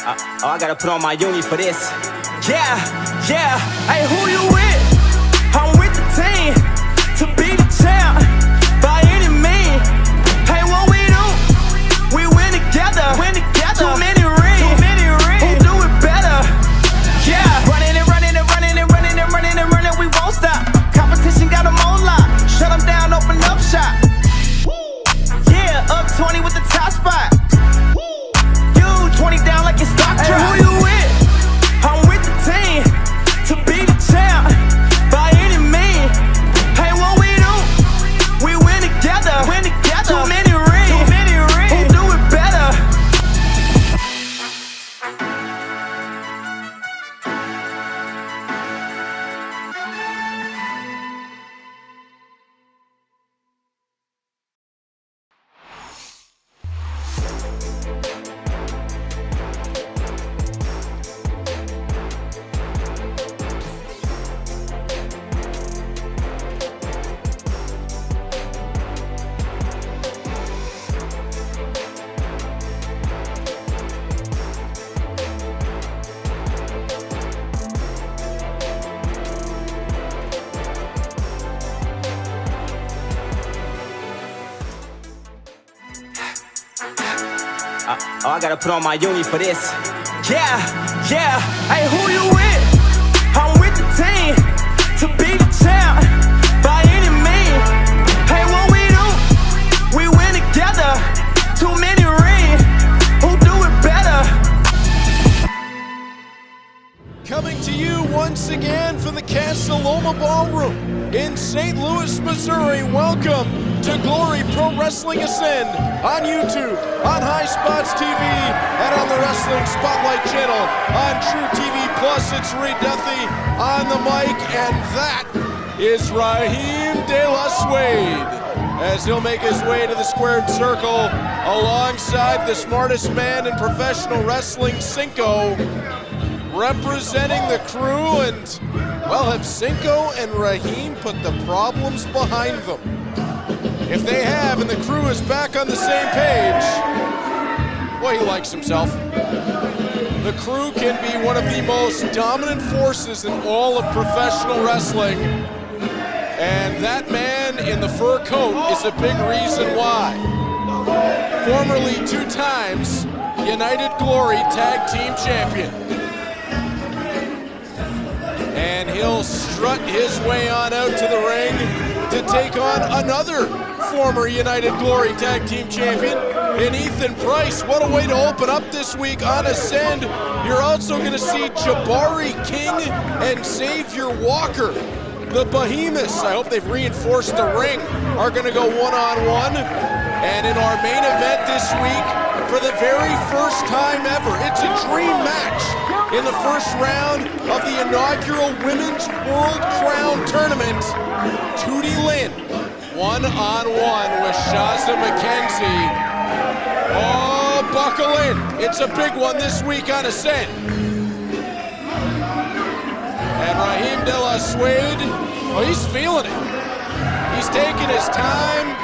Oh, I gotta put on my uni for this. Yeah, yeah. Hey, who you with? I'm with the team to be the champ by any means. Hey, what we do? We win together. Too many rings. Who do it better? Yeah. Running and running and running and running and running and running. We won't stop. Competition got them on lock. Shut them down, open up shop. Yeah, up 20 with the top spot. 20 down like it's stock drop. Hey, who you with? I'm with the team to be the champ by any means. Hey, what we do? We win together. Too many rings. Who do it better? Oh, I gotta put on my uni for this. Yeah, yeah. Hey, who you with? I'm with the team to be the champ by any means. Hey, what we do? We win together. Too many rings. Who do it better? Coming to you once again from the Casa Loma Ballroom in St. Louis, Missouri. Welcome to Glory Pro Wrestling Ascend on YouTube, on High Spots TV, and on the Wrestling Spotlight channel on True TV Plus. It's Reed Duffy on the mic, and that is Raheem de la Suede as he'll make his way to the squared circle alongside the smartest man in professional wrestling, Cinco, representing the crew. And, well, have Cinco and Raheem put the problems behind them? If they have, and the crew is back on the same page, boy, he likes himself. The crew can be one of the most dominant forces in all of professional wrestling, and that man in the fur coat is a big reason why. Formerly 2 times United Glory Tag Team Champion. And he'll strut his way on out to the ring to take on another former United Glory Tag Team Champion in Ethan Price. What a way to open up this week on Ascend. You're also going to see Jabari King and Xavier Walker. The behemoths, I hope they've reinforced the ring, are going to go one-on-one. And in our main event this week, for the very first time ever, it's a dream match in the first round of the inaugural Women's World Crown Tournament. Tootie Lynn, one-on-one with Shazza McKenzie. Oh, buckle in. It's a big one this week on Ascend. And Raheem de la Suede, oh, he's feeling it. He's taking his time.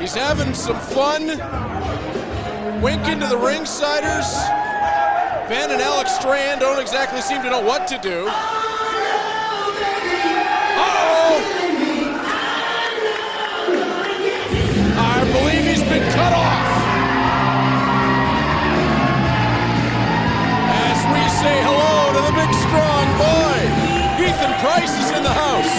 He's having some fun. Winking to the ringsiders. Ben and Alex Strand don't exactly seem to know what to do. Uh-oh! I believe he's been cut off. As we say hello to the big strong boy, Ethan Price is in the house.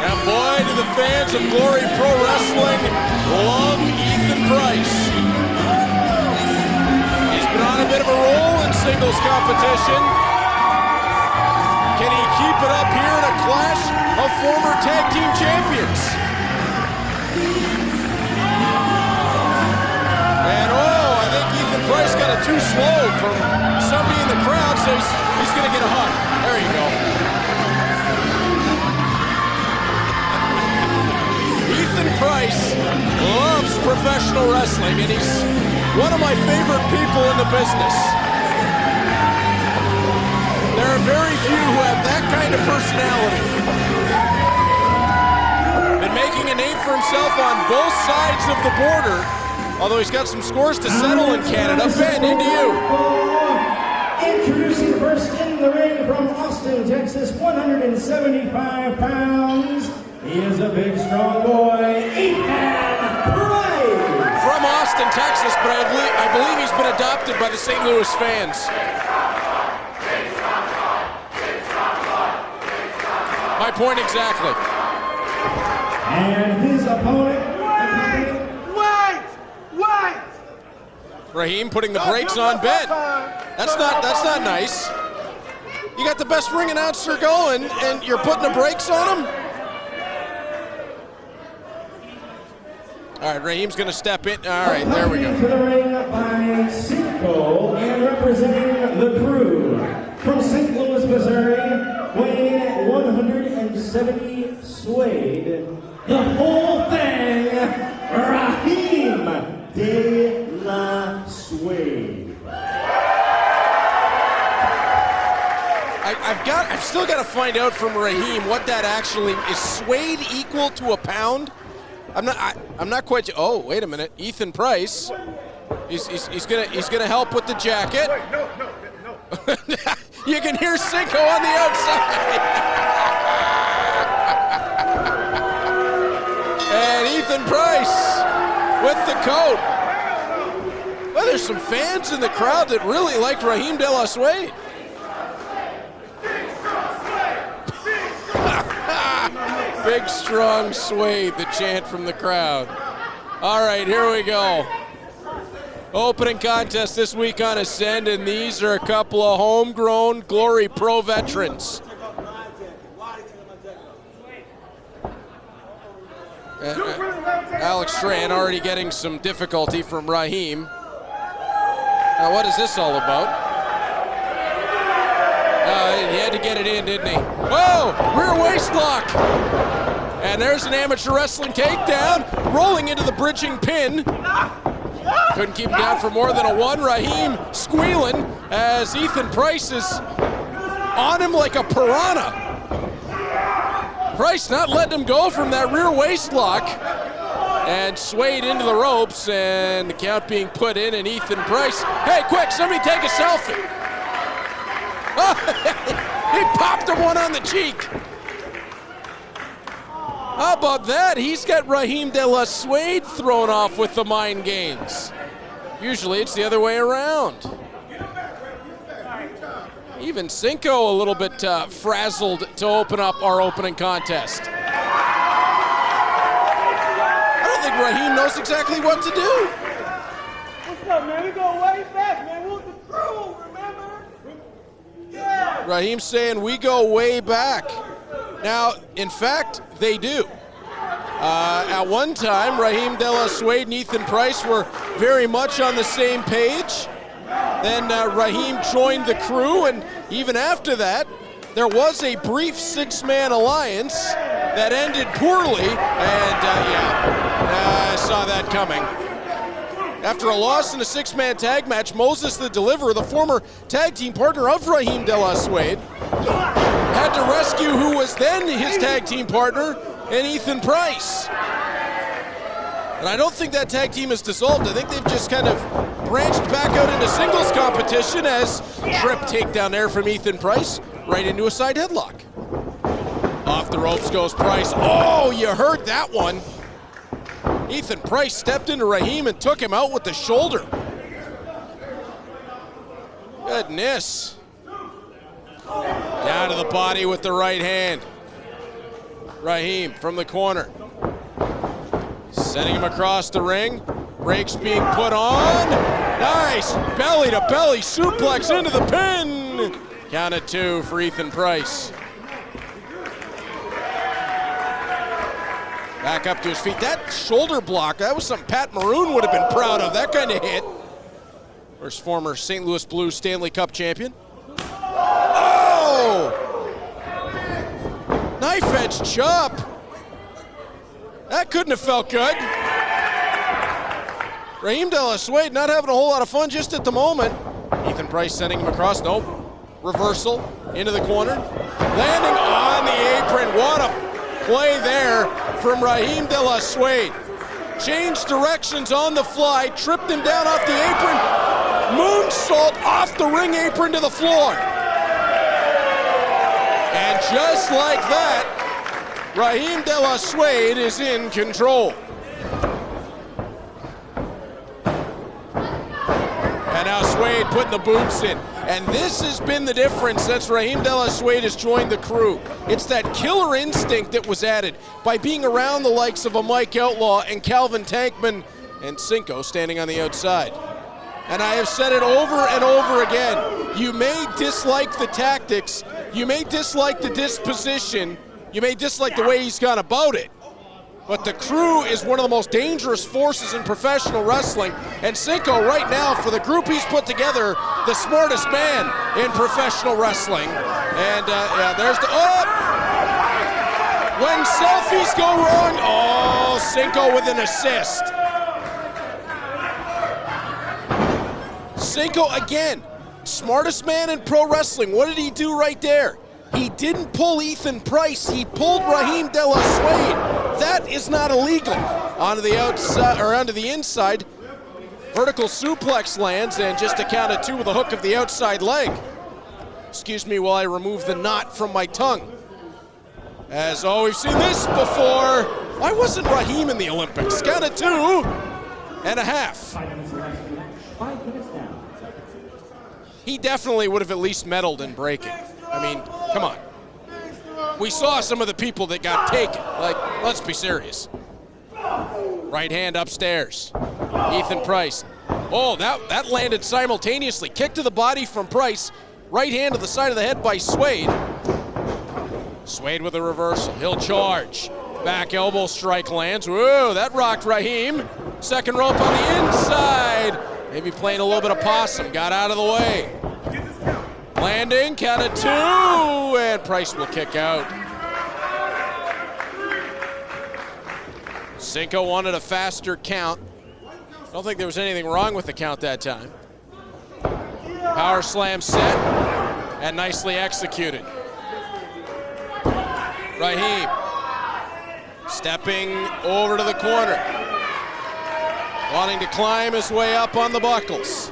And boy, do the fans of Glory Pro Wrestling love Ethan Price. He's been on a bit of a roll in singles competition. Can he keep it up here in a clash of former tag team champions? And oh, I think Ethan Price got it too slow from somebody in the crowd, so he's going to get a hug. There you go. Ethan Price loves professional wrestling, and he's one of my favorite people in the business. There are very few who have that kind of personality. Been making a name for for himself on both sides of the border, although he's got some scores to settle in Canada. Ben, into you. Introducing first in the ring from Austin, Texas, 175 pounds. He is a big, strong boy, Ethan Price. From Austin, Texas, but I believe he's been adopted by the St. Louis fans. My point exactly. And his opponent. Wait! Raheem putting the brakes on Ben. That's not nice. You got the best ring announcer going, and you're putting the brakes on him? All right, Raheem's going to step in. All right, there we go. To the ring by Cinco and representing the crew from St. Louis, Missouri, weighing in at 170, Suede. The whole thing, Raheem de la Suede. I've still got to find out from Raheem what that actually is. Suede equal to a pound? I'm not quite. Oh, wait a minute. Ethan Price. He's gonna help with the jacket. Wait, no. You can hear Cinco on the outside. And Ethan Price with the coat. Well, there's some fans in the crowd that really like Raheem de la Suede. Big, strong Suede, the chant from the crowd. All right, here we go. Opening contest this week on Ascend, and these are a couple of homegrown Glory Pro veterans. Alex Strahan already getting some difficulty from Raheem. Now, what is this all about? He had to get it in, didn't he? Whoa! Rear waist lock! And there's an amateur wrestling takedown, rolling into the bridging pin. Couldn't keep him down for more than a one. Raheem squealing as Ethan Price is on him like a piranha. Price not letting him go from that rear waist lock. And Suede into the ropes, and the count being put in, and Ethan Price, hey, quick, somebody take a selfie. He popped him one on the cheek. How about that? He's got Raheem de la Suede thrown off with the mind games. Usually it's the other way around. Even Cinco a little bit frazzled to open up our opening contest. I don't think Raheem knows exactly what to do. What's up, man? We go way back, man. We're the crew, remember? Yeah. Raheem saying we go way back. Now, in fact, they do. At one time, Raheem de la Suede and Ethan Price were very much on the same page. Then Raheem joined the crew, and even after that, there was a brief six-man alliance that ended poorly, and I saw that coming. After a loss in a six-man tag match, Moses the Deliverer, the former tag team partner of Raheem de la Suede, had to rescue who was then his tag team partner in Ethan Price. And I don't think that tag team is dissolved. I think they've just kind of branched back out into singles competition as trip takedown there from Ethan Price, right into a side headlock. Off the ropes goes Price. Oh, you heard that one. Ethan Price stepped into Raheem and took him out with the shoulder. Goodness. Down to the body with the right hand. Raheem from the corner. Sending him across the ring. Brakes being put on. Nice. Belly to belly suplex into the pin. Count of two for Ethan Price. Back up to his feet. That shoulder block, that was something Pat Maroon would have been proud of, that kind of hit. First former St. Louis Blues Stanley Cup champion. Oh! Knife edge chop. That couldn't have felt good. Raheem de la Suede not having a whole lot of fun just at the moment. Ethan Price sending him across. Nope. Reversal into the corner. Landing on the apron. What a play there from Raheem de la Suede. Changed directions on the fly, tripped him down off the apron, moonsault off the ring apron to the floor. And just like that, Raheem de la Suede is in control. And now Suede putting the boots in. And this has been the difference since Raheem de la Suede has joined the crew. It's that killer instinct that was added by being around the likes of a Mike Outlaw and Calvin Tankman and Cinco standing on the outside. And I have said it over and over again. You may dislike the tactics, you may dislike the disposition, you may dislike the way he's gone about it, but the crew is one of the most dangerous forces in professional wrestling. And Cinco right now, for the group he's put together, the smartest man in professional wrestling. And yeah, there's the, when selfies go wrong, oh, Cinco with an assist. Cinco again, smartest man in pro wrestling. What did he do right there? He didn't pull Ethan Price, he pulled Raheem de la Suede. That is not illegal. Onto the outside, or onto the inside. Vertical suplex lands, and just a count of 2 with a hook of the outside leg. Excuse me while I remove the knot from my tongue. As, oh, we've seen this before. Why wasn't Raheem in the Olympics? Count of 2.5. He definitely would have at least medaled in breaking. I mean, come on. We saw some of the people that got taken. Like, let's be serious. Right hand upstairs. Ethan Price. Oh, that landed simultaneously. Kick to the body from Price. Right hand to the side of the head by Suede. Suede with a reversal. He'll charge. Back elbow strike lands. Whoa, that rocked Raheem. Second rope on the inside. Maybe playing a little bit of possum. Got out of the way. Landing, count of 2, and Price will kick out. Cinco wanted a faster count. I don't think there was anything wrong with the count that time. Power slam set, and nicely executed. Raheem, stepping over to the corner. Wanting to climb his way up on the buckles.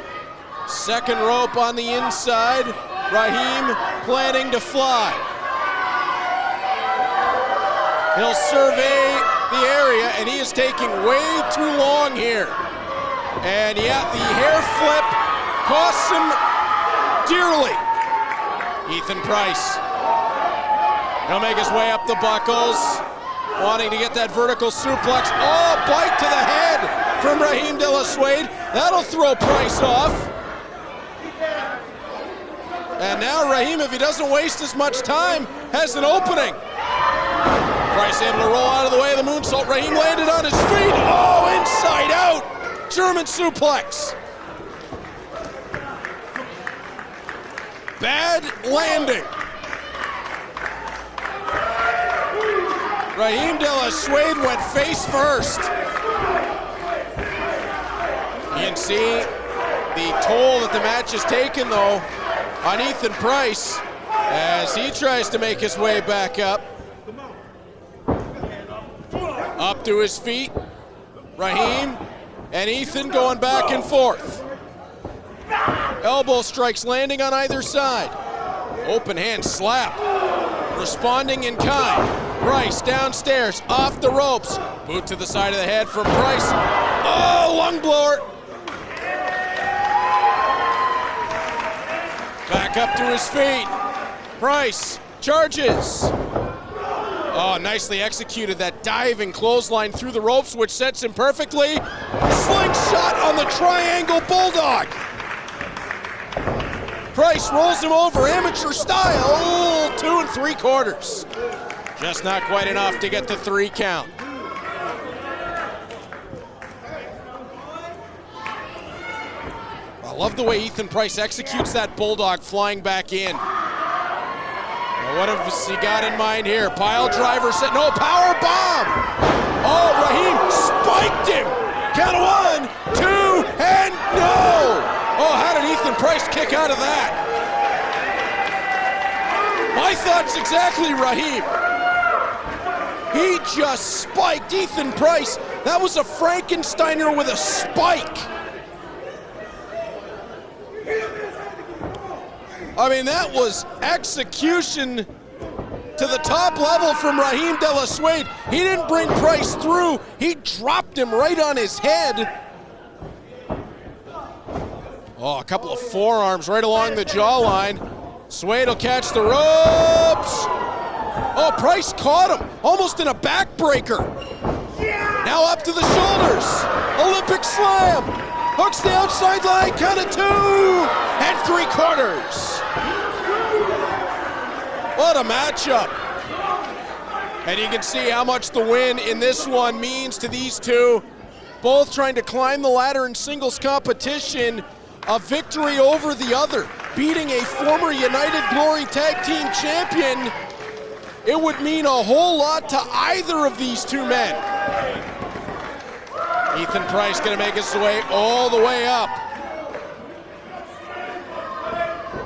Second rope on the inside. Raheem planning to fly. He'll survey the area, and he is taking way too long here. And yeah, the hair flip costs him dearly. Ethan Price. He'll make his way up the buckles, wanting to get that vertical suplex. Oh, bite to the head from Raheem de la Suede. That'll throw Price off. And now Raheem, if he doesn't waste as much time, has an opening. Price able to roll out of the way of the moonsault. Raheem landed on his feet. Oh, inside out. German suplex. Bad landing. Raheem de la Suede went face first. You can see the toll that the match has taken, though, on Ethan Price as he tries to make his way back up. Up to his feet, Raheem and Ethan going back and forth. Elbow strikes landing on either side. Open hand slap, responding in kind. Price downstairs, off the ropes. Boot to the side of the head from Price. Oh, lung blower. Back up to his feet. Price charges. Oh, nicely executed that diving clothesline through the ropes, which sets him perfectly. Slingshot on the triangle bulldog. Price rolls him over, amateur style. Oh, 2 3/4. Just not quite enough to get the 3 count. I love the way Ethan Price executes that bulldog flying back in. Well, what has he got in mind here? Pile driver set, no, power bomb! Oh, Raheem spiked him! Count of 1, 2, and no! Oh, how did Ethan Price kick out of that? My thoughts exactly, Raheem. He just spiked Ethan Price. That was a Frankensteiner with a spike. I mean, that was execution to the top level from Raheem de la Suede. He didn't bring Price through. He dropped him right on his head. Oh, a couple of forearms right along the jawline. Suede will catch the ropes. Oh, Price caught him, almost in a backbreaker. Now up to the shoulders. Olympic slam. Hooks the outside line, count of 2 3/4. What a matchup. And you can see how much the win in this one means to these two. Both trying to climb the ladder in singles competition. A victory over the other, beating a former United Glory Tag Team champion. It would mean a whole lot to either of these two men. Ethan Price gonna make his way all the way up.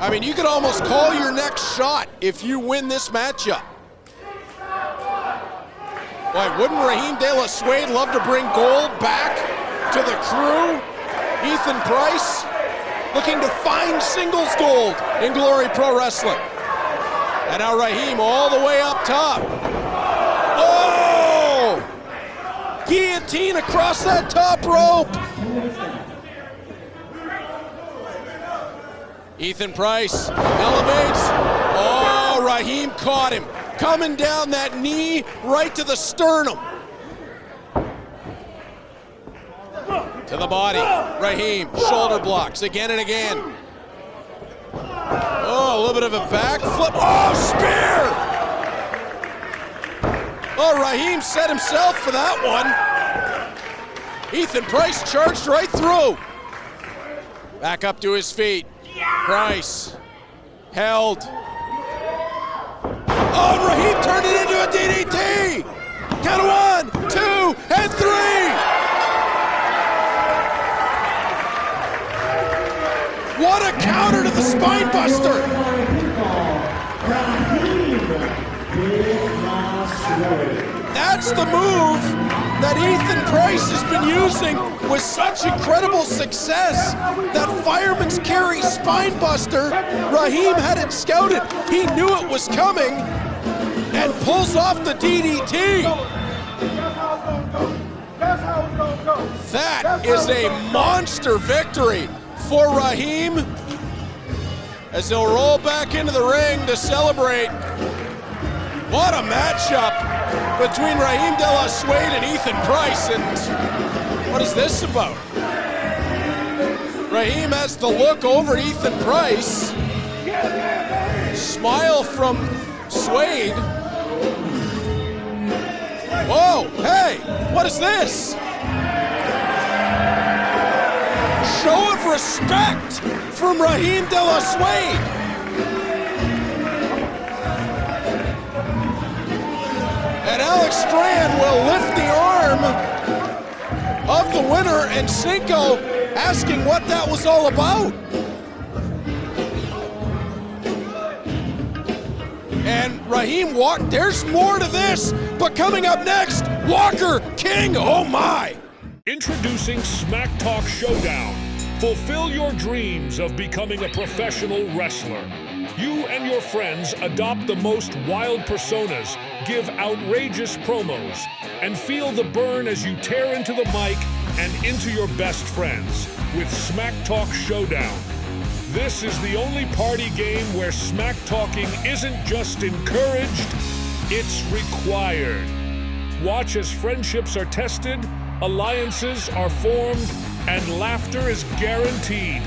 I mean, you could almost call your next shot if you win this matchup. Boy, wouldn't Raheem de la Suede love to bring gold back to the crew? Ethan Price looking to find singles gold in Glory Pro Wrestling. And now Raheem all the way up top. Oh! Guillotine across that top rope. Ethan Price elevates. Oh, Raheem caught him. Coming down that knee right to the sternum. To the body. Raheem, shoulder blocks again and again. Oh, a little bit of a backflip. Oh, spear! Oh, Raheem set himself for that one. Ethan Price charged right through. Back up to his feet. Price held. Oh, and Raheem turned it into a DDT. Count of 1, 2, and 3. What a counter to the spine buster. That's the move that Ethan Price has been using with such incredible success. That fireman's carry spine buster, Raheem had it scouted. He knew it was coming and pulls off the DDT. That is a monster victory for Raheem as he'll roll back into the ring to celebrate. What a matchup between Raheem de la Suede and Ethan Price, and what is this about? Raheem has the look over Ethan Price. Smile from Suede. Whoa, hey, what is this? Show of respect from Raheem de la Suede. And Alex Strand will lift the arm of the winner, and Cinco asking what that was all about. And Raheem walked, there's more to this, but coming up next, Walker King, oh my. Introducing Smack Talk Showdown. Fulfill your dreams of becoming a professional wrestler. You and your friends adopt the most wild personas, give outrageous promos, and feel the burn as you tear into the mic and into your best friends with Smack Talk Showdown. This is the only party game where smack talking isn't just encouraged, it's required. Watch as friendships are tested, alliances are formed, and laughter is guaranteed.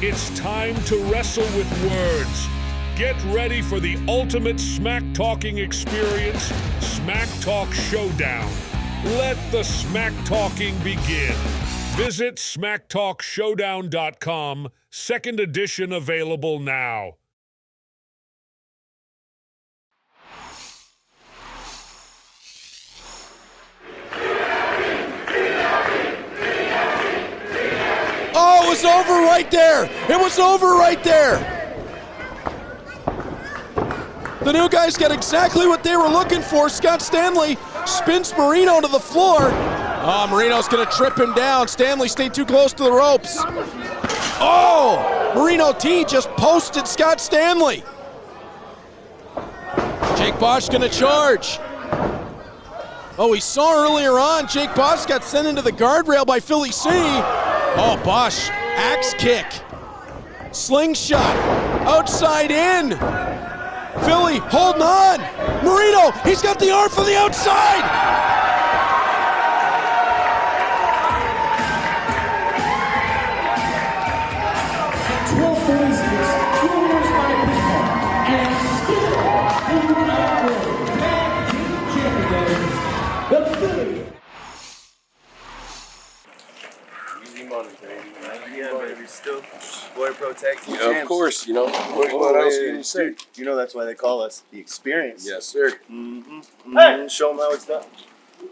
It's time to wrestle with words. Get ready for the ultimate smack talking experience, Smack Talk Showdown. Let the smack talking begin. Visit smacktalkshowdown.com, second edition available now. Oh, it was over right there. It was over right there. The new guys got exactly what they were looking for. Scott Stanley spins Marino to the floor. Oh, Marino's gonna trip him down. Stanley stayed too close to the ropes. Oh, Marino T just posted Scott Stanley. Jake Bosch gonna charge. Oh, we saw earlier on, Jake Bosch got sent into the guardrail by Philly C. Oh, Bosch, axe kick. Slingshot, outside in. Philly holding on. Marino, he's got the arm from the outside. At 12:46, winners by pinfall, and still the Network Tag Team Champions, the Philly. Easy money, baby. Yeah, baby. Still, Glory Pro Tag Team Of champs. course, you know. What else can you say? You know that's why they call us the Experience. Yes, sir. Hey, show them how it's done.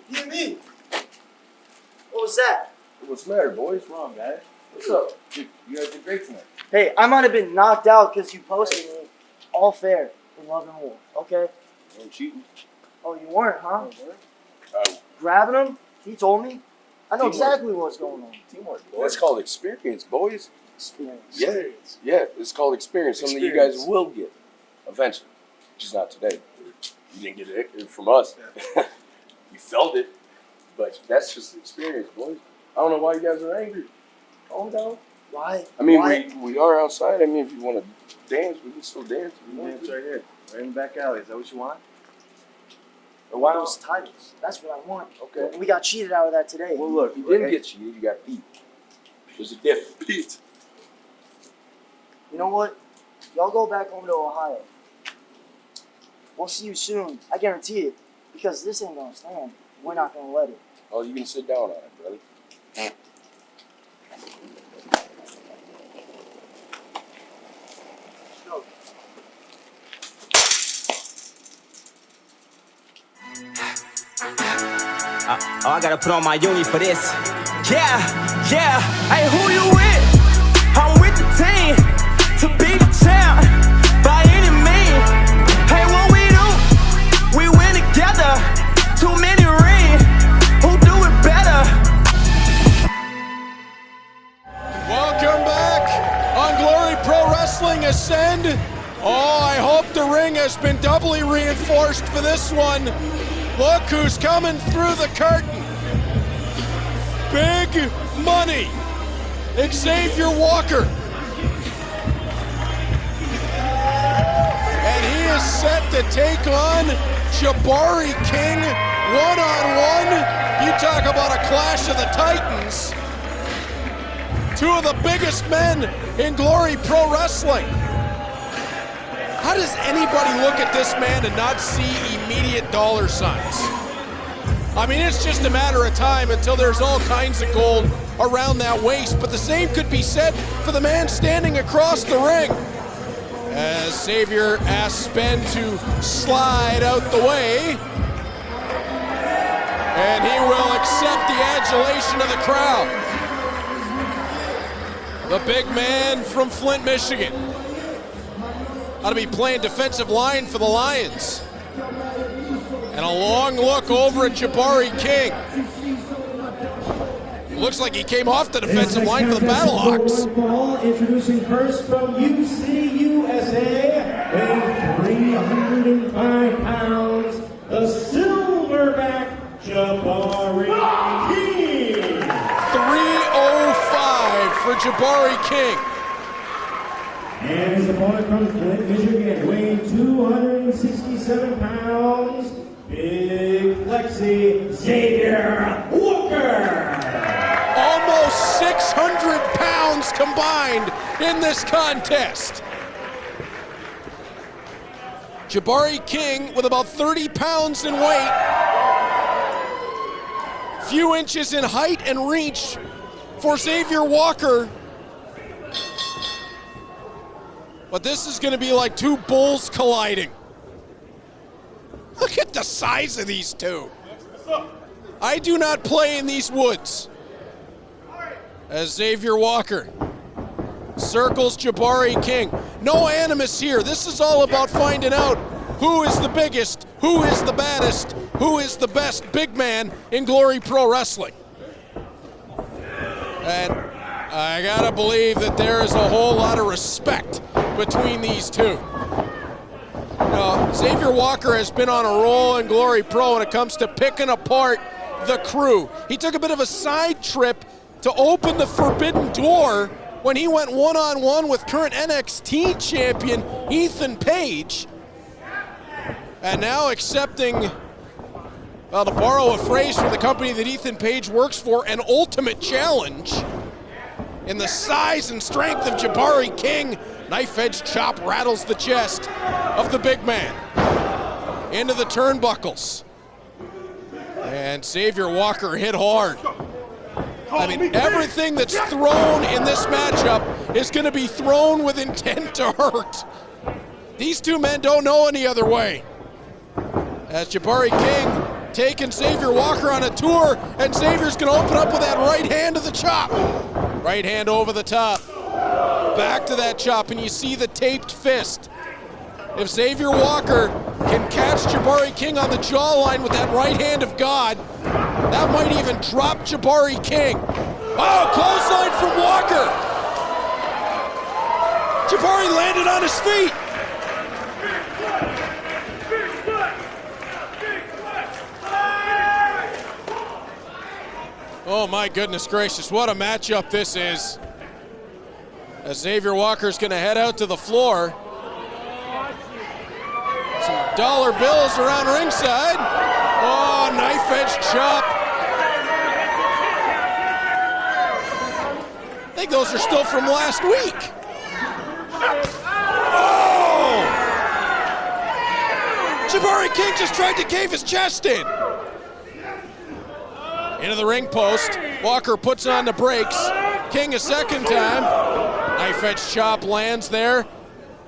You and me. What was that? What's the matter, boys? What's wrong, guys? What's up? Dude, you guys did great tonight. Hey, I might have been knocked out because you posted me. All fair in love and war, okay? No cheating. Oh, you weren't, huh? Uh, Grabbing him? He told me. I know Teamwork. exactly what's going on. Teamwork, boys. That's called experience, boys. Experience. Yeah, yeah. It's called experience. Something you guys will get eventually, just not today. You didn't get it from us. You felt it, but that's just experience, boys. I don't know why you guys are angry. Calm down. Why? I mean, Why? we are outside. I mean, if you want to dance, we can still dance. If you want Dance to. right here. Right in the back alley. Is that what you want? Or why those titles? That's what I want. Okay. We got cheated out of that today. Well, look. You didn't get cheated. You got beat. There's a difference. Beat. You know what? Y'all go back home to Ohio. We'll see you soon. I guarantee it. Because this ain't gonna stand. We're not gonna let it. Oh, you can sit down on it, brother. Oh, I gotta put on my uni for this. Yeah, yeah. Hey, who you with? I'm with the team to be the champ by any means. Hey, what we do? We win together. Too many rings. Who do it better? Welcome back on Glory Pro Wrestling Ascend. Oh, I hope the ring has been doubly reinforced for this one. Look who's coming through the curtain. Big money. Xavier Walker. And he is set to take on Jabari King one-on-one. You talk about a clash of the Titans. Two of the biggest men in Glory Pro Wrestling. How does anybody look at this man and not see immediate dollar signs? I mean, it's just a matter of time until there's all kinds of gold around that waist, but the same could be said for the man standing across the ring. As Xavier asks Ben to slide out the way, and he will accept the adulation of the crowd. The big man from Flint, Michigan. Ought to be playing defensive line for the Lions. And a long look over at Jabari King. Looks like he came off the defensive line for the Battlehawks. Ball introducing first from UC USA, weighing 305 pounds, the silverback Jabari King. 305 for Jabari King. And his opponent from Flint, Michigan, weighing 267 pounds, Big Flexi Xavier Walker. Almost 600 pounds combined in this contest. Jabari King with about 30 pounds in weight. Few inches in height and reach for Xavier Walker. But this is going to be like two bulls colliding. Look at the size of these two. I do not play in these woods. As Xavier Walker circles Jabari King. No animus here. This is all about finding out who is the biggest, who is the baddest, who is the best big man in Glory Pro Wrestling. And I gotta believe that there is a whole lot of respect between these two. Xavier Walker has been on a roll in Glory Pro when it comes to picking apart the crew. He took a bit of a side trip to open the forbidden door when he went one-on-one with current NXT champion Ethan Page. And now accepting, well, to borrow a phrase from the company that Ethan Page works for, an ultimate challenge in the size and strength of Jabari King. Knife edge chop rattles the chest of the big man into the turnbuckles. And Xavier Walker hit hard. I mean, everything that's thrown in this matchup is going to be thrown with intent to hurt. These two men don't know any other way. As Jabari King taking Xavier Walker on a tour, and Xavier's going to open up with that right hand to the chop. Right hand over the top. Back to that chop, and you see the taped fist. If Xavier Walker can catch Jabari King on the jawline with that right hand of God, that might even drop Jabari King. Oh, clothesline from Walker. Jabari landed on his feet. Oh my goodness gracious, what a matchup this is. As Xavier Walker's gonna head out to the floor. Some dollar bills around ringside. Oh, knife edge chop. I think those are still from last week. Oh! Jabari King just tried to cave his chest in. Into the ring post. Walker puts on the brakes. King a second time. Knife edge chop lands there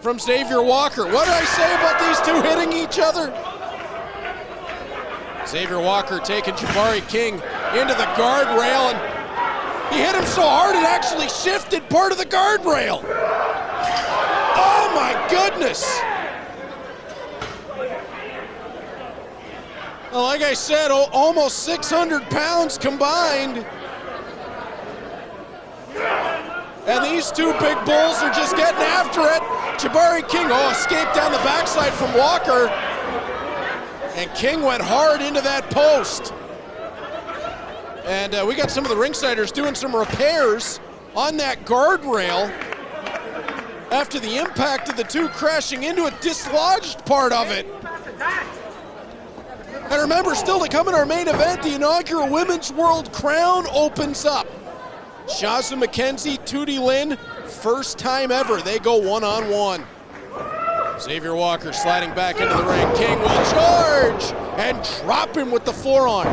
from Xavier Walker. What did I say about these two hitting each other? Xavier Walker taking Jabari King into the guardrail, and he hit him so hard it actually shifted part of the guardrail. Oh my goodness! Well, like I said, almost 600 pounds combined. And these two big bulls are just getting after it. Jabari King, escaped down the backside from Walker. And King went hard into that post. And we got some of the ringsiders doing some repairs on that guardrail after the impact of the two crashing into it, dislodged part of it. And remember, still to come in our main event, the inaugural Women's World Crown opens up. Shazza McKenzie, Tootie Lynn, first time ever they go one-on-one. Xavier Walker sliding back into the ring. King will charge and drop him with the forearm.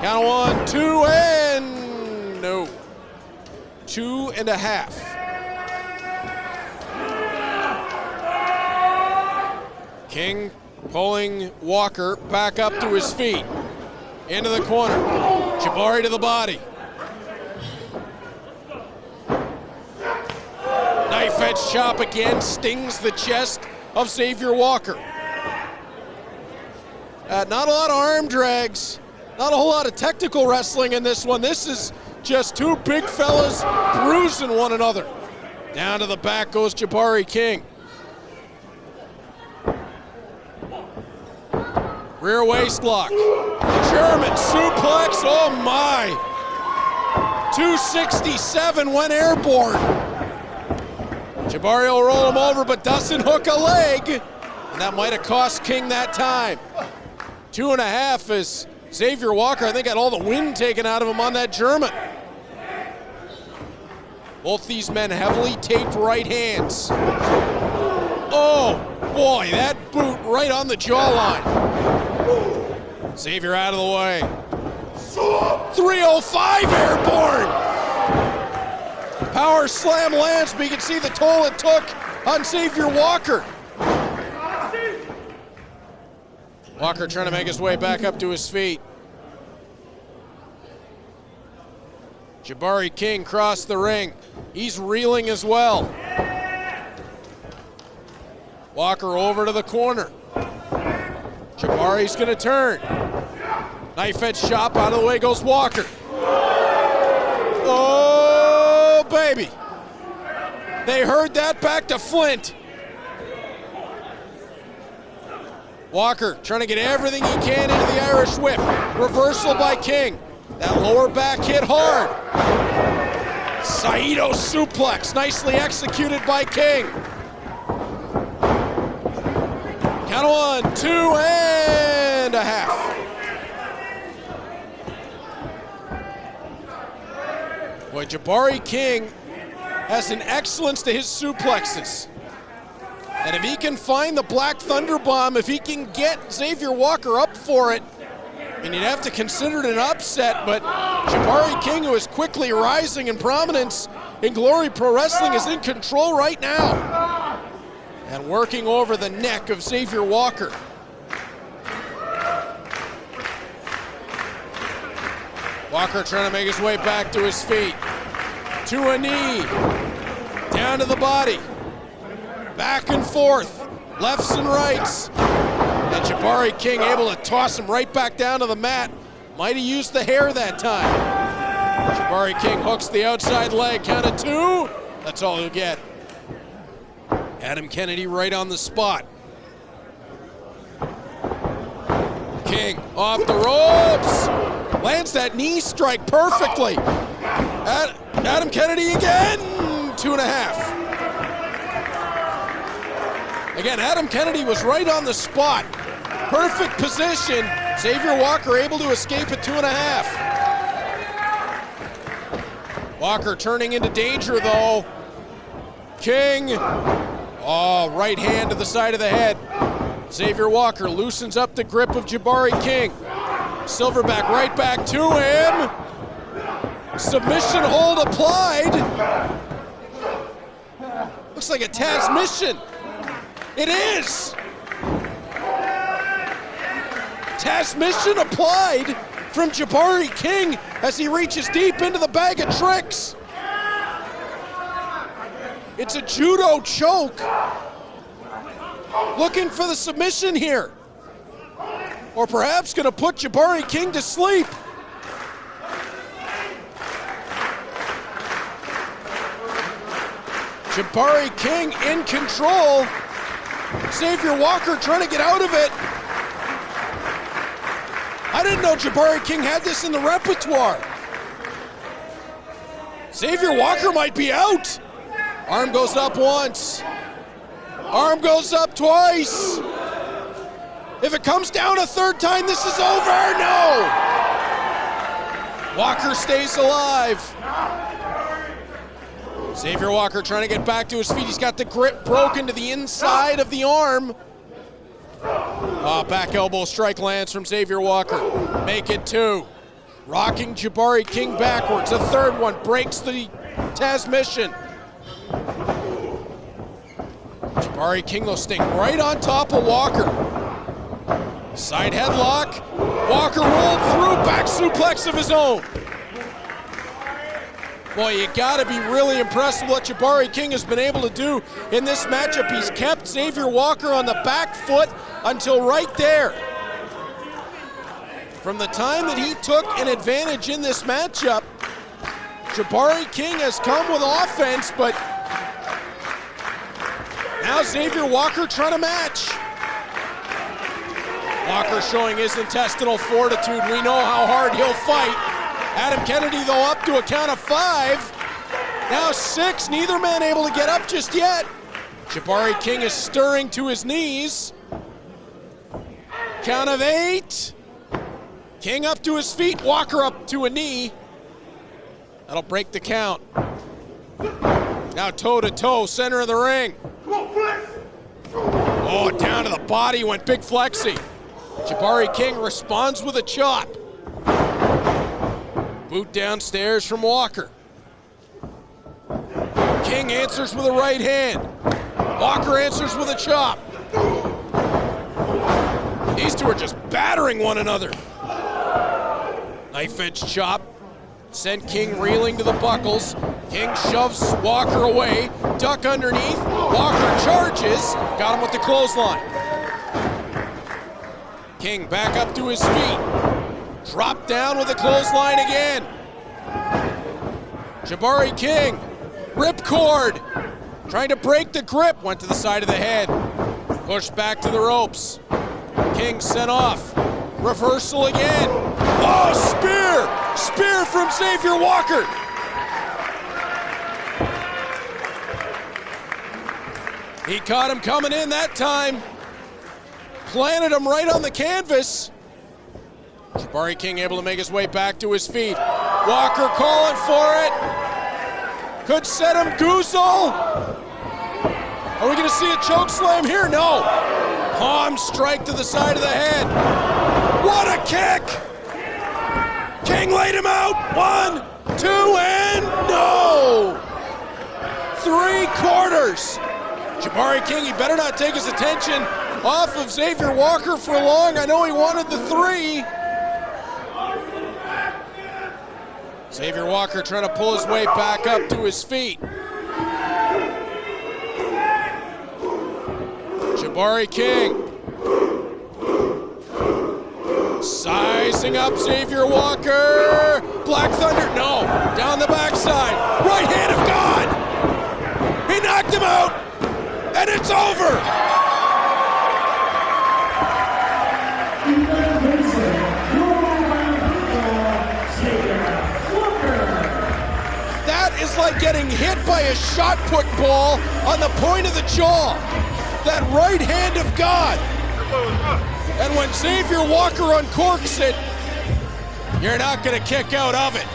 Count of 1, 2, and no. 2.5. King pulling Walker back up to his feet. Into the corner. Jabari to the body. Knife edge chop again, stings the chest of Xavier Walker. Not a lot of arm drags, not a whole lot of technical wrestling in this one. This is just two big fellas bruising one another. Down to the back goes Jabari King. Rear waist lock. German suplex, oh my. 267 went airborne. Jabari will roll him over, but doesn't hook a leg. And that might have cost King that time. 2.5 as Xavier Walker, I think, had all the wind taken out of him on that German. Both these men heavily taped right hands. Oh, boy, that boot right on the jawline. Xavier out of the way. 305 airborne. Power slam lands, but you can see the toll it took on Xavier Walker. Walker trying to make his way back up to his feet. Jabari King crossed the ring. He's reeling as well. Walker over to the corner. Jabari Jabari's gonna turn. Knife edge chop, out of the way goes Walker. Oh, baby. They heard that, back to Flint. Walker trying to get everything he can into the Irish whip. Reversal by King. That lower back hit hard. Saito suplex, nicely executed by King. Count of 1, 2, and a half. Boy, Jabari King has an excellence to his suplexes. And if he can find the Black Thunder Bomb, if he can get Xavier Walker up for it, and you'd have to consider it an upset, but Jabari King, who is quickly rising in prominence in Glory Pro Wrestling, is in control right now. And working over the neck of Xavier Walker. Walker trying to make his way back to his feet. To a knee. Down to the body. Back and forth. Lefts and rights. And Jabari King able to toss him right back down to the mat. Might have used the hair that time. Jabari King hooks the outside leg. Count of 2. That's all he'll get. Adam Kennedy right on the spot. King off the ropes. Lands that knee strike perfectly. Adam Kennedy again. 2.5. Again, Adam Kennedy was right on the spot. Perfect position. Xavier Walker able to escape at 2.5. Walker turning into danger though. King. Oh, right hand to the side of the head. Xavier Walker loosens up the grip of Jabari King. Silverback right back to him. Submission hold applied. Looks like a Taz mission. It is. Taz mission applied from Jabari King as he reaches deep into the bag of tricks. It's a judo choke. Looking for the submission here. Or perhaps gonna put Jabari King to sleep. Jabari King in control. Xavier Walker trying to get out of it. I didn't know Jabari King had this in the repertoire. Xavier Walker might be out. Arm goes up once. Arm goes up twice. If it comes down a third time, this is over. No. Walker stays alive. Xavier Walker trying to get back to his feet. He's got the grip broken to the inside of the arm. Back elbow strike lands from Xavier Walker. Make it 2. Rocking Jabari King backwards. A third one breaks the Taz mission. Jabari King though staying right on top of Walker. Side headlock. Walker rolled through, back suplex of his own. Boy, you gotta be really impressed with what Jabari King has been able to do in this matchup. He's kept Xavier Walker on the back foot until right there. From the time that he took an advantage in this matchup, Jabari King has come with offense, but now Xavier Walker trying to match. Walker showing his intestinal fortitude. We know how hard he'll fight. Adam Kennedy, though, up to a count of 5. Now 6, neither man able to get up just yet. Jabari King is stirring to his knees. Count of 8. King up to his feet, Walker up to a knee. That'll break the count. Now toe to toe, center of the ring. Oh, down to the body went Big Flexi. Jabari King responds with a chop. Boot downstairs from Walker. King answers with a right hand. Walker answers with a chop. These two are just battering one another. Knife edge chop. Sent King reeling to the buckles. King shoves Walker away. Duck underneath. Walker charges. Got him with the clothesline. King back up to his feet. Drop down with a clothesline again. Jabari King, ripcord, trying to break the grip, went to the side of the head. Pushed back to the ropes. King sent off. Reversal again. Oh, spear! Spear from Xavier Walker. He caught him coming in that time. Planted him right on the canvas. Jabari King able to make his way back to his feet. Walker calling for it. Could set him goozle. Are we gonna see a choke slam here? No. Palm strike to the side of the head. What a kick! King laid him out. 1, 2, and no! 3 quarters. Jabari King, he better not take his attention off of Xavier Walker for long. I know he wanted the 3. Xavier Walker trying to pull his way back up to his feet. Jabari King sizing up Xavier Walker. Black Thunder, no, down the backside. Right hand of God. He knocked him out, and it's over. That is like getting hit by a shot put ball on the point of the jaw. That right hand of God. And when Xavier Walker uncorks it, you're not gonna kick out of it.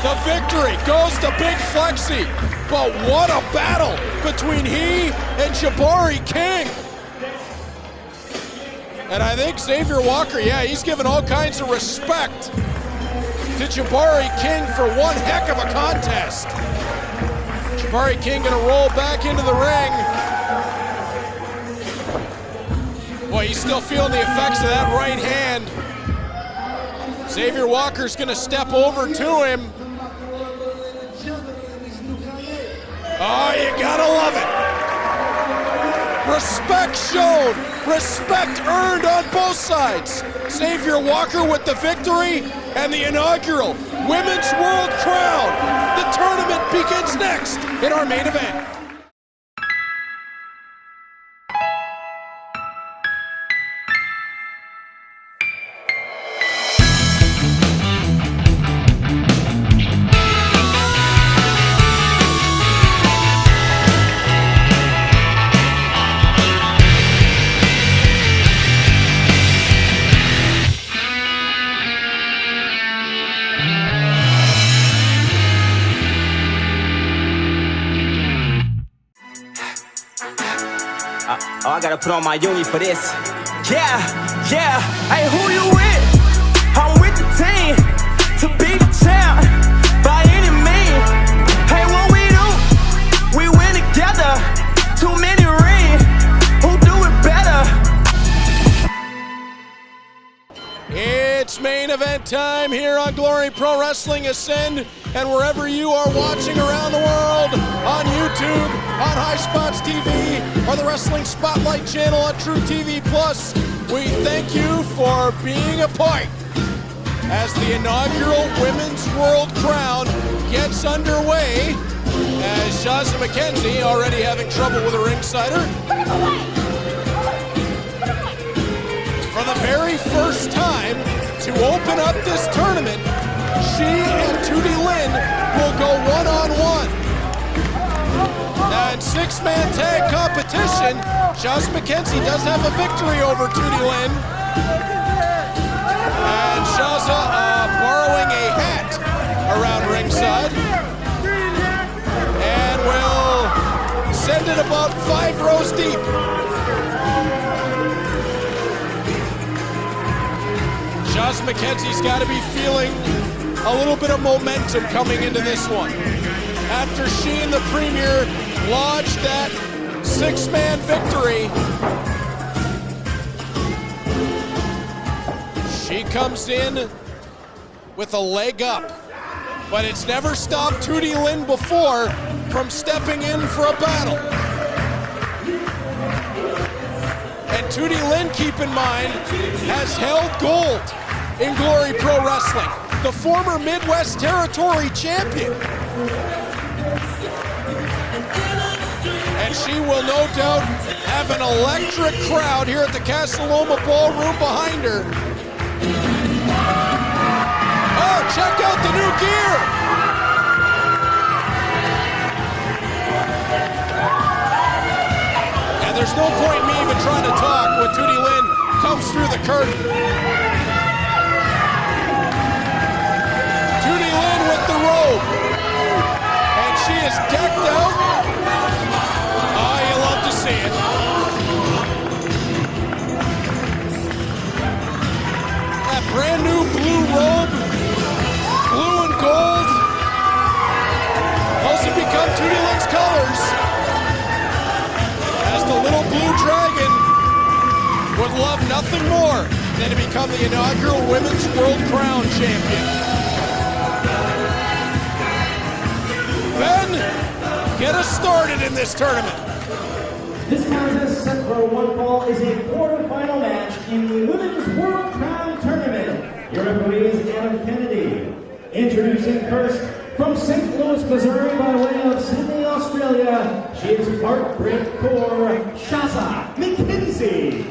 The victory goes to Big Flexi, but what a battle between he and Jabari King. And I think Xavier Walker, yeah, he's given all kinds of respect to Jabari King for one heck of a contest. Jabari King gonna roll back into the ring. Boy, he's still feeling the effects of that right hand. Xavier Walker's gonna step over to him. Oh, you gotta love it. Respect shown, respect earned on both sides. Xavier Walker with the victory and the inaugural Women's World Crown. The tournament begins next in our main event. Oh, I gotta put on my uni for this. Yeah, yeah. Hey, who you with? I'm with the team to be the champ by any means. Hey, what we do? We win together. Too many rings. Who do it better? It's main event time here on Glory Pro Wrestling Ascend, and wherever you are watching around the world, on YouTube, on High Spots TV, or the Wrestling Spotlight channel on True TV Plus, we thank you for being a part as the inaugural Women's World Crown gets underway, as Shazza McKenzie already having trouble with a ringsider. For the very first time to open up this tournament, she and Tootie Lynn will go one-on-one. And 6-man tag competition, Shazza McKenzie does have a victory over Tootie Lynn. And Shazza borrowing a hat around ringside. And will send it about 5 rows deep. Shazza McKenzie's got to be feeling a little bit of momentum coming into this one. After she and the Premier lodged that 6-man victory, she comes in with a leg up. But it's never stopped Tootie Lynn before from stepping in for a battle. And Tootie Lynn, keep in mind, has held gold in Glory Pro Wrestling, the former Midwest Territory champion. And she will no doubt have an electric crowd here at the Casa Loma Ballroom behind her. Oh, check out the new gear! And there's no point in me even trying to talk when Tootie Lynn comes through the curtain. Tootie Lynn with the robe. And she is decked out. Oh, you love to see it. That brand new blue robe, blue and gold. Those have become Tootie Lynn's colors. As the little blue dragon would love nothing more than to become the inaugural Women's World Crown Champion. Ben, get us started in this tournament. This contest set for one fall is a quarterfinal match in the Women's World Crown Tournament. Your referee is Adam Kennedy. Introducing first from St. Louis, Missouri, by way of Sydney, Australia, she is Heartbreak Core Shazza McKenzie.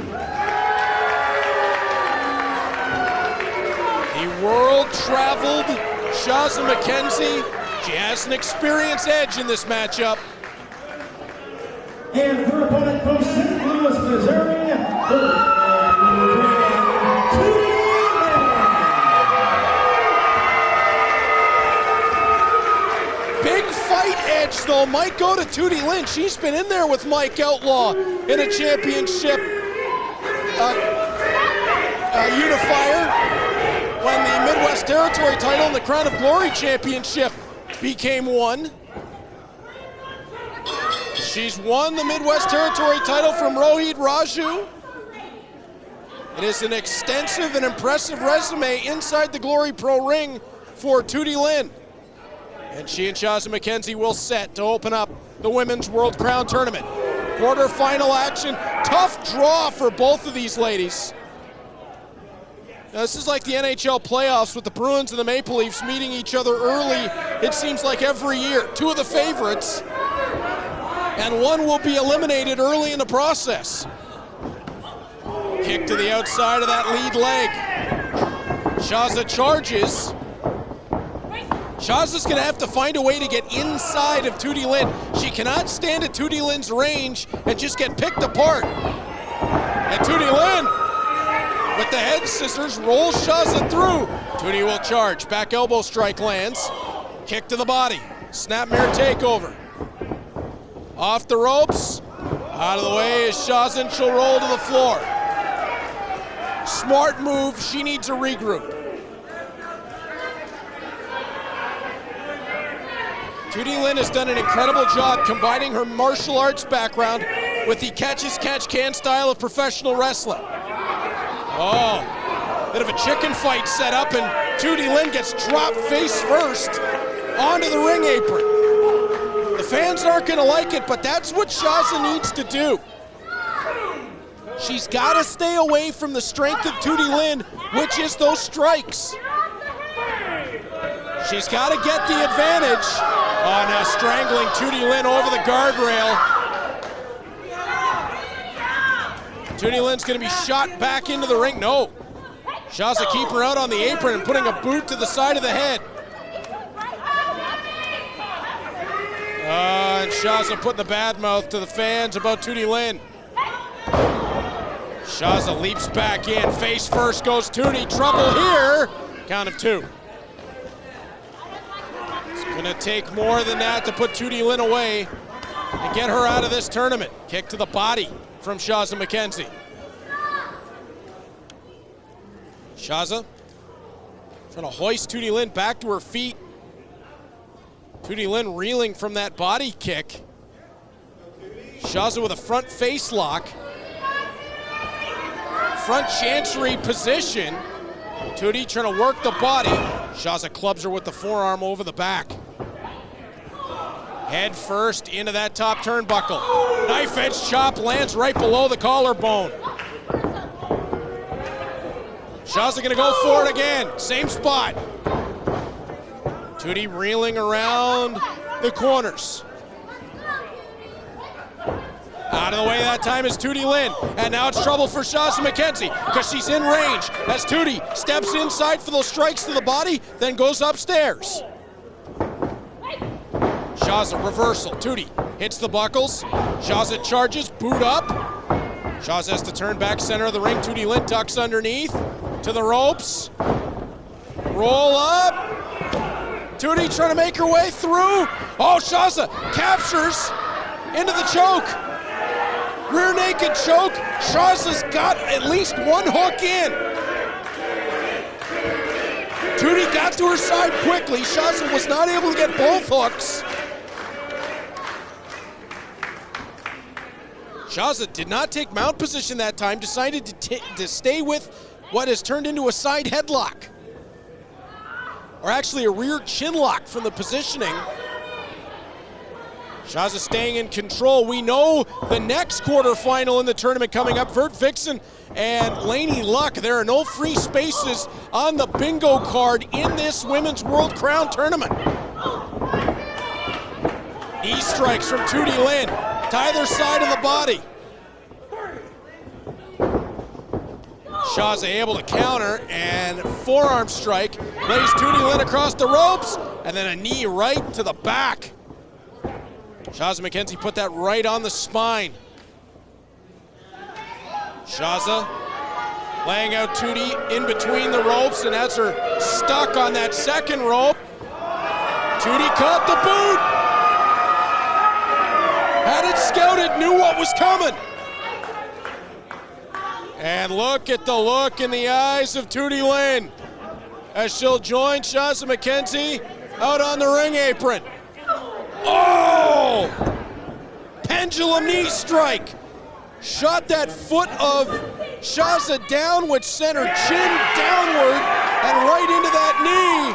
The world-traveled Shazza McKenzie. She has an experience edge in this matchup. And her opponent from St. Louis, Missouri, Tootie Lynn. Big fight edge, though, might go to Tootie Lynn. She's been in there with Mike Outlaw in a championship unifier when the Midwest Territory title and the Crown of Glory Championship became one. She's won the Midwest Territory title from Rohit Raju. It is an extensive and impressive resume inside the Glory Pro ring for Tootie Lynn. And she and Shazza McKenzie will set to open up the Women's World Crown Tournament. Quarterfinal action, tough draw for both of these ladies. Now, this is like the NHL playoffs with the Bruins and the Maple Leafs meeting each other early, it seems like every year. Two of the favorites, and one will be eliminated early in the process. Kick to the outside of that lead leg. Shazza charges. Shazza's gonna have to find a way to get inside of Tootie Lynn. She cannot stand at Tootie Lynn's range and just get picked apart. And Tootie Lynn, with the head scissors, rolls Shazza through. Tootie will charge. Back elbow strike lands. Kick to the body. Snapmare takeover. Off the ropes. Out of the way is Shazza, and she'll roll to the floor. Smart move. She needs a regroup. Tootie Lynn has done an incredible job combining her martial arts background with the catch-as-catch-can style of professional wrestling. Oh, bit of a chicken fight set up, and Tootie Lynn gets dropped face first onto the ring apron. The fans aren't gonna like it, but that's what Shazza needs to do. She's gotta stay away from the strength of Tootie Lynn, which is those strikes. She's gotta get the advantage. Oh, now strangling Tootie Lynn over the guardrail. Tootie Lynn's gonna be shot back into the ring. No. Shazza keep her out on the apron and putting a boot to the side of the head. And Shazza putting the bad mouth to the fans about Tootie Lynn. Shazza leaps back in. Face first goes Tootie. Trouble here. Count of two. It's gonna take more than that to put Tootie Lynn away and get her out of this tournament. Kick to the body from Shazza McKenzie. Shazza trying to hoist Tootie Lynn back to her feet. Tootie Lynn reeling from that body kick. Shazza with a front face lock. Front chancery position. Tootie trying to work the body. Shazza clubs her with the forearm over the back. Head first into that top turnbuckle. Knife edge chop lands right below the collarbone. Shazza gonna go for it again. Same spot. Tootie reeling around the corners. Out of the way that time is Tootie Lynn. And now it's trouble for Shazza McKenzie because she's in range as Tootie steps inside for those strikes to the body, then goes upstairs. Shazza reversal. Tootie hits the buckles. Shazza charges, boot up. Shazza has to turn back center of the ring. Tootie Lynn tucks underneath to the ropes. Roll up. Tootie trying to make her way through. Oh, Shazza captures into the choke. Rear naked choke. Shazza's got at least one hook in. Tootie got to her side quickly. Shazza was not able to get both hooks. Shazza did not take mount position that time, decided to stay with what has turned into a side headlock. Or actually a rear chin lock from the positioning. Shazza staying in control. We know the next quarterfinal in the tournament coming up, Vert Vixen and Laney Luck. There are no free spaces on the bingo card in this Women's World Crown Tournament. Knee strikes from Tootie Lynn to either side of the body. Shazza able to counter and forearm strike. Lays Tootie Lynn across the ropes and then a knee right to the back. Shazza McKenzie put that right on the spine. Shazza laying out Tootie in between the ropes and has her stuck on that second rope. Tootie caught the boot. Had it scouted, knew what was coming. And look at the look in the eyes of Tootie Lynn as she'll join Shazza McKenzie out on the ring apron. Oh! Pendulum knee strike. Shot that foot of Shazza down, which sent her chin downward and right into that knee.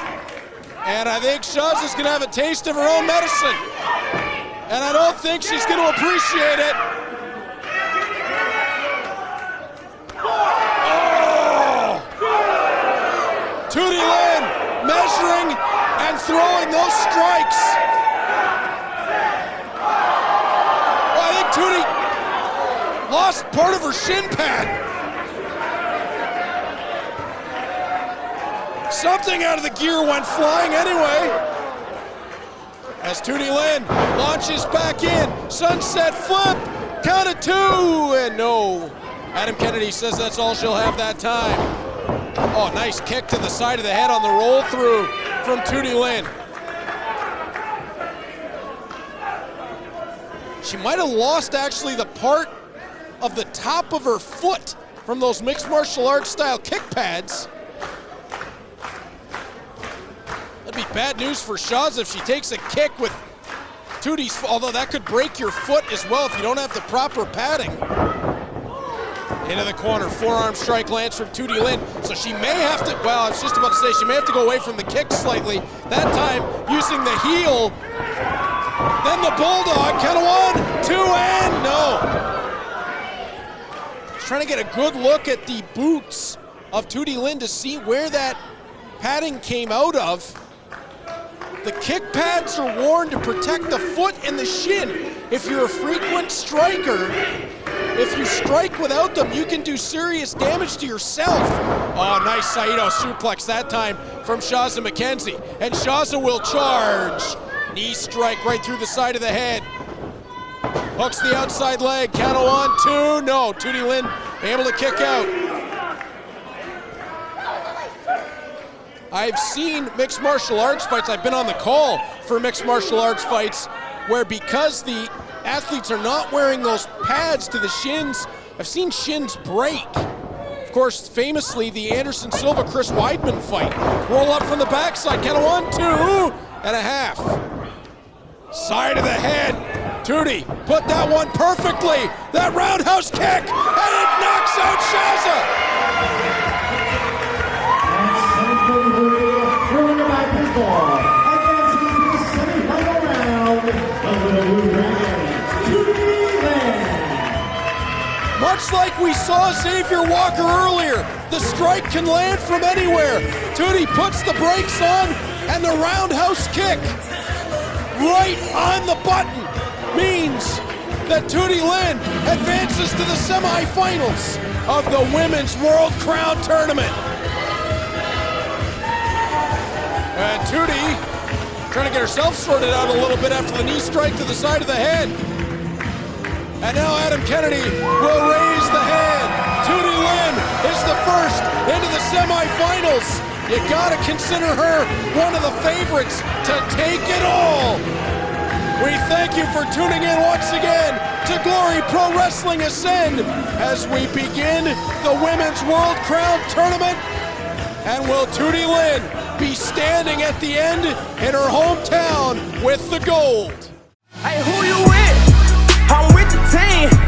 And I think Shazza's gonna have a taste of her own medicine. And I don't think she's gonna appreciate it. Oh! Tootie Lynn measuring and throwing those strikes. Well, I think Tootie lost part of her shin pad. Something out of the gear went flying anyway. As Tootie Lynn launches back in, sunset flip, count of two, and no. Adam Kennedy says that's all she'll have that time. Oh, nice kick to the side of the head on the roll through from Tootie Lynn. She might have lost actually the part of the top of her foot from those mixed martial arts style kick pads. That'd be bad news for Shazza if she takes a kick with Tootie's, although that could break your foot as well if you don't have the proper padding. Into the corner, forearm strike lands from Tootie Lynn, so she may have to, well, I was just about to say, she may have to go away from the kick slightly, that time using the heel, then the bulldog, count of 1, 2, and no. Trying to get a good look at the boots of Tootie Lynn to see where that padding came out of. The kick pads are worn to protect the foot and the shin. If you're a frequent striker, if you strike without them, you can do serious damage to yourself. Oh, nice Saito suplex that time from Shazza McKenzie. And Shazza will charge. Knee strike right through the side of the head. Hooks the outside leg, count of 1, 2, no. Tootie Lynn able to kick out. I've seen mixed martial arts fights, I've been on the call for mixed martial arts fights, where because the athletes are not wearing those pads to the shins, I've seen shins break. Of course, famously, the Anderson Silva-Chris Weidman fight. Roll up from the backside, count of 1, 2, and a half. Side of the head, Tootie put that one perfectly. That roundhouse kick, and it knocks out Shazza. Much like like we saw Xavier Walker earlier, the strike can land from anywhere. Tootie puts the brakes on, and the roundhouse kick right on the button means that Tootie Lynn advances to the semifinals of the Women's World Crown Tournament. And Tootie trying to get herself sorted out a little bit after the knee strike to the side of the head. And now Adam Kennedy will raise the hand. Tootie Lynn is the first into the semifinals. You gotta consider her one of the favorites to take it all. We thank you for tuning in once again to Glory Pro Wrestling Ascend as we begin the Women's World Crown Tournament. And will Tootie Lynn be standing at the end in her hometown with the gold? Hey, who you with? I'm with the team.